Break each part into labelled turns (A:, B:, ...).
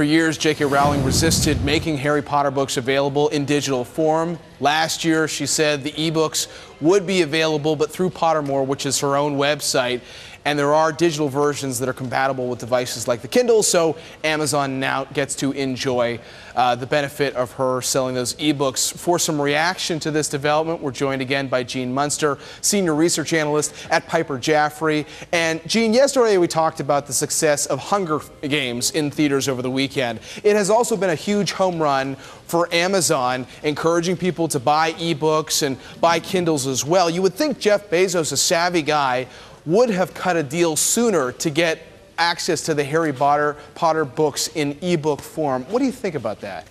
A: For years, JK Rowling resisted making Harry Potter books available in digital form. Last year, she said the ebooks would be available, but through Pottermore, which is her own website. And there are digital versions that are compatible with devices like the Kindle, so Amazon now gets to enjoy the benefit of her selling those ebooks. For some reaction to this development, we're joined again by Jon Munster, Senior Research Analyst at Piper Jaffray. And Jon, yesterday we talked about the success of Hunger Games in theaters over the weekend. It has also been a huge home run for Amazon, encouraging people to buy ebooks and buy Kindles as well. You would think Jeff Bezos, a savvy guy, would have cut a deal sooner to get access to the Harry Potter books in ebook form. What do you think about that?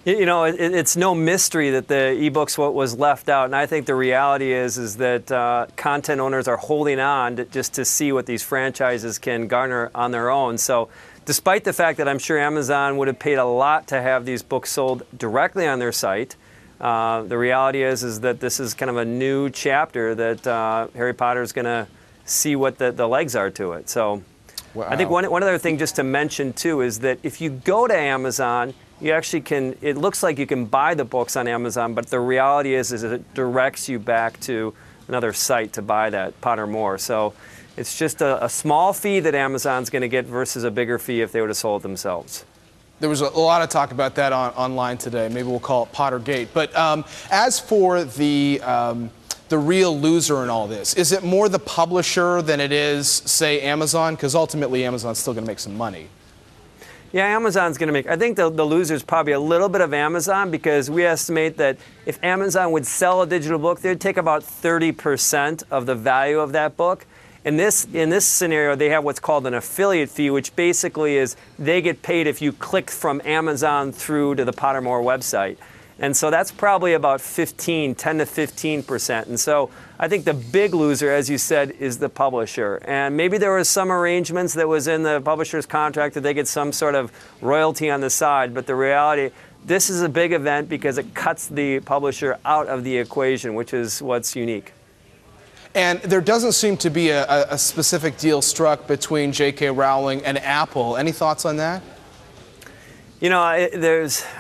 B: You know, it's no mystery that the ebooks was left out, and I think the reality is that content owners are holding on just to see what these franchises can garner on their own. So despite the fact that I'm sure Amazon would have paid a lot to have these books sold directly on their site, the reality is that this is kind of a new chapter that Harry Potter is going to see what the legs are to it. So wow. I think one other thing just to mention too is that if you go to Amazon, you actually can, it looks like you can buy the books on Amazon, but the reality is it directs you back to another site to buy that Pottermore. So it's just a small fee that Amazon's going to get versus a bigger fee if they would have sold themselves.
A: There was a lot of talk about that online today. Maybe we'll call it Pottergate. But as for the real loser in all this, is it more the publisher than it is, say, Amazon? Because ultimately, Amazon's still going to make some money.
B: Yeah, Amazon's going to make, I think the loser is probably a little bit of Amazon, because we estimate that if Amazon would sell a digital book, they'd take about 30% of the value of that book. In this scenario, they have what's called an affiliate fee, which basically is they get paid if you click from Amazon through to the Pottermore website. And so that's probably about 10 to 15%. And so I think the big loser, as you said, is the publisher. And maybe there was some arrangements that was in the publisher's contract that they get some sort of royalty on the side. But the reality, this is a big event because it cuts the publisher out of the equation, which is what's unique.
A: And there doesn't seem to be a specific deal struck between JK Rowling and Apple. Any thoughts on that?
B: You know,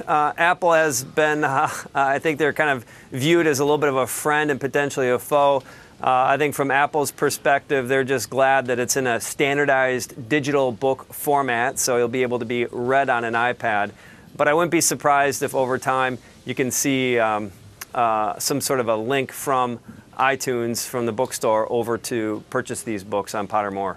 B: Apple has been, I think they're kind of viewed as a little bit of a friend and potentially a foe. I think from Apple's perspective, they're just glad that it's in a standardized digital book format, so it'll be able to be read on an iPad. But I wouldn't be surprised if over time you can see some sort of a link from iTunes, from the bookstore, over to purchase these books on Pottermore.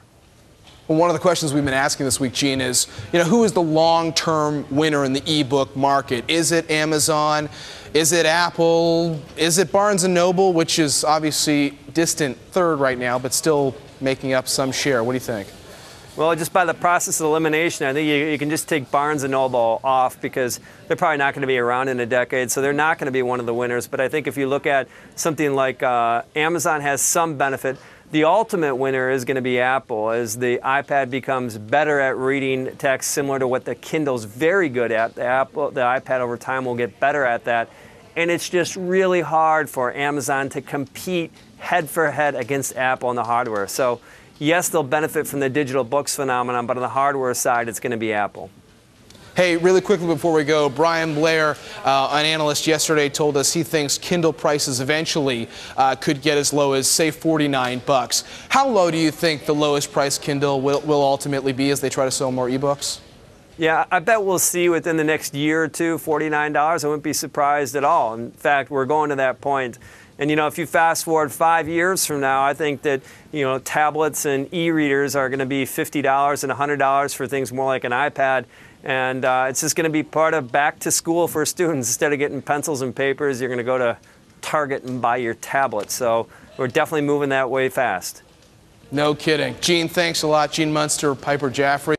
A: Well, one of the questions we've been asking this week, Jon, is, who is the long-term winner in the ebook market? Is it Amazon? Is it Apple? Is it Barnes & Noble, which is obviously distant third right now, but still making up some share? What do you think?
B: Well, just by the process of elimination, I think you can just take Barnes & Noble off because they're probably not going to be around in a decade, so they're not going to be one of the winners. But I think if you look at something like Amazon has some benefit, the ultimate winner is going to be Apple, as the iPad becomes better at reading text, similar to what the Kindle's very good at. The iPad over time will get better at that. And it's just really hard for Amazon to compete head-for-head against Apple on the hardware. So yes, they'll benefit from the digital books phenomenon, but on the hardware side, it's going to be Apple.
A: Hey, really quickly before we go, Brian Blair, an analyst yesterday, told us he thinks Kindle prices eventually could get as low as, say, $49. How low do you think the lowest price Kindle will ultimately be as they try to sell more ebooks?
B: Yeah, I bet we'll see within the next year or two, $49. I wouldn't be surprised at all. In fact, we're going to that point. And, if you fast forward 5 years from now, I think that, tablets and e-readers are going to be $50 and $100 for things more like an iPad. And it's just going to be part of back to school for students. Instead of getting pencils and papers, you're going to go to Target and buy your tablet. So we're definitely moving that way fast.
A: No kidding. Jon, thanks a lot. Jon Munster, Piper Jaffray.